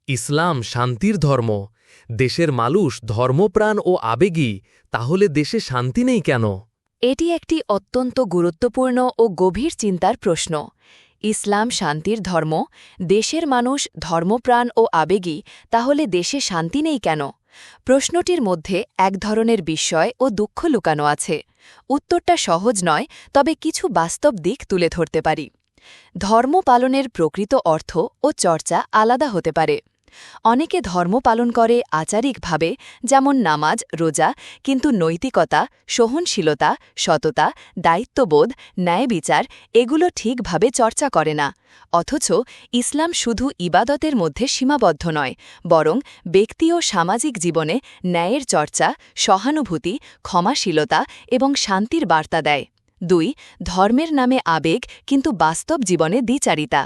ইসলাম শান্তির ধর্ম। দেশের মানুষ ধর্মপ্রাণ ও আবেগী, তাহলে দেশে শান্তি নেই কেন? এটি একটি অত্যন্ত গুরুত্বপূর্ণ ও গভীর চিন্তার প্রশ্ন। ইসলাম শান্তির ধর্ম, দেশের মানুষ ধর্মপ্রাণ ও আবেগী, তাহলে দেশে শান্তি নেই কেন? প্রশ্নটির মধ্যে এক ধরনের বিস্ময় ও দুঃখ লুকানো আছে। উত্তরটা সহজ নয়, তবে কিছু বাস্তব দিক তুলে ধরতে পারি। ধর্ম পালনের প্রকৃত অর্থ ও চর্চা আলাদা হতে পারে। অনেকে ধর্ম পালন করে আচারিকভাবে, যেমন নামাজ, রোজা, কিন্তু নৈতিকতা, সহনশীলতা, সততা, দায়িত্ববোধ, ন্যায়বিচার এগুলো ঠিকভাবে চর্চা করে না। অথচ ইসলাম শুধু ইবাদতের মধ্যে সীমাবদ্ধ নয়, বরং ব্যক্তি ও সামাজিক জীবনে ন্যায়ের চর্চা, সহানুভূতি, ক্ষমাশীলতা এবং শান্তির বার্তা দেয়। ২. ধর্মের নামে আবেগ, কিন্তু বাস্তব জীবনে দ্বিচারিতা।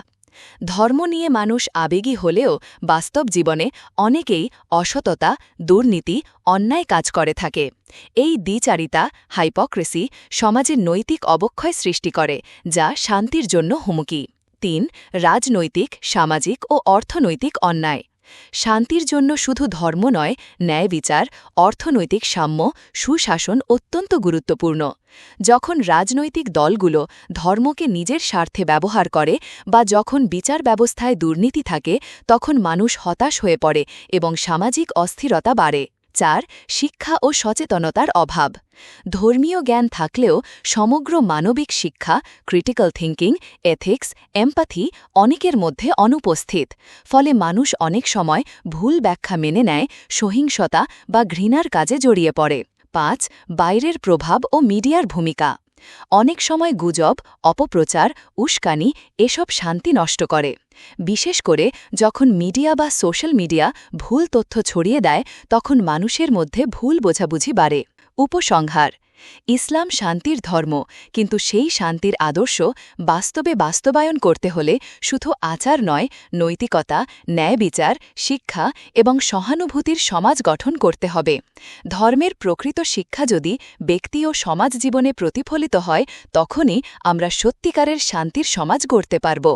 ধর্ম নিয়ে মানুষ আবেগী হলেও বাস্তব জীবনে অনেকেই অসততা, দুর্নীতি, অন্যায় কাজ করে থাকে। এই দ্বিচারিতা, হাইপোক্রেসি, সমাজে নৈতিক অবক্ষয় সৃষ্টি করে, যা শান্তির জন্য হুমকি। ৩. রাজনৈতিক, সামাজিক ও অর্থনৈতিক অন্যায়। শান্তির জন্য শুধু ধর্ম নয়, ন্যায়বিচার, অর্থনৈতিক সাম্য, সুশাসন অত্যন্ত গুরুত্বপূর্ণ। যখন রাজনৈতিক দলগুলো ধর্মকে নিজের স্বার্থে ব্যবহার করে বা যখন বিচার ব্যবস্থায় দুর্নীতি থাকে, তখন মানুষ হতাশ হয়ে পড়ে এবং সামাজিক অস্থিরতা বাড়ে। ৪. শিক্ষা ও সচেতনতার অভাব। ধর্মীয় জ্ঞান থাকলেও সমগ্র মানবিক শিক্ষা, ক্রিটিক্যাল থিঙ্কিং, এথিক্স, এমপ্যাথি অনেকের মধ্যে অনুপস্থিত। ফলে মানুষ অনেক সময় ভুল ব্যাখ্যা মেনে নেয়, সহিংসতা বা ঘৃণার কাজে জড়িয়ে পড়ে। ৫. বাইরের প্রভাব ও মিডিয়ার ভূমিকা। অনেক সময় গুজব, অপপ্রচার, উস্কানি এসব শান্তি নষ্ট করে। বিশেষ করে যখন মিডিয়া বা সোশ্যাল মিডিয়া ভুল তথ্য ছড়িয়ে দেয়, তখন মানুষের মধ্যে ভুল বোঝাবুঝি বাড়ে। উপসংহার: ইসলাম শান্তির ধর্ম, কিন্তু সেই শান্তির আদর্শ বাস্তবে বাস্তবায়ন করতে হলে শুধু আচার নয়, নৈতিকতা, ন্যায়বিচার, শিক্ষা এবং সহানুভূতির সমাজ গঠন করতে হবে। ধর্মের প্রকৃত শিক্ষা যদি ব্যক্তি ও সমাজ জীবনে প্রতিফলিত হয়, তখনই আমরা সত্যিকারের শান্তির সমাজ গড়তে পারব।